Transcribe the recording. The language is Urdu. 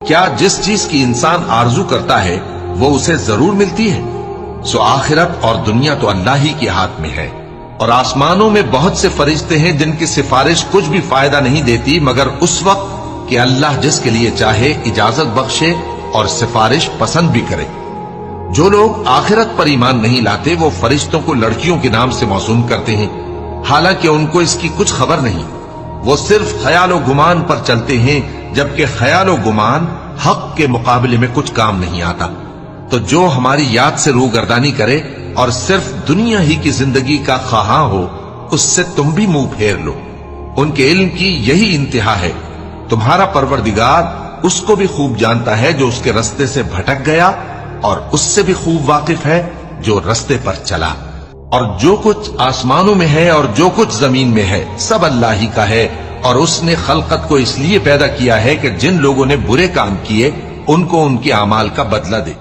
کیا جس چیز کی انسان آرزو کرتا ہے وہ اسے ضرور ملتی ہے؟ سو آخرت اور دنیا تو اللہ ہی کے ہاتھ میں ہے، اور آسمانوں میں بہت سے فرشتے ہیں جن کی سفارش کچھ بھی فائدہ نہیں دیتی مگر اس وقت کہ اللہ جس کے لیے چاہے اجازت بخشے اور سفارش پسند بھی کرے۔ جو لوگ آخرت پر ایمان نہیں لاتے وہ فرشتوں کو لڑکیوں کے نام سے موسوم کرتے ہیں، حالانکہ ان کو اس کی کچھ خبر نہیں۔ وہ صرف خیال و گمان پر چلتے ہیں، جبکہ خیال و گمان حق کے مقابلے میں کچھ کام نہیں آتا۔ تو جو ہماری یاد سے روگردانی کرے اور صرف دنیا ہی کی زندگی کا خواہاں ہو، اس سے تم بھی منہ پھیر لو۔ ان کے علم کی یہی انتہا ہے۔ تمہارا پروردگار اس کو بھی خوب جانتا ہے جو اس کے رستے سے بھٹک گیا، اور اس سے بھی خوب واقف ہے جو رستے پر چلا۔ اور جو کچھ آسمانوں میں ہے اور جو کچھ زمین میں ہے سب اللہ ہی کا ہے، اور اس نے خلقت کو اس لیے پیدا کیا ہے کہ جن لوگوں نے برے کام کیے ان کو ان کے اعمال کا بدلہ دے۔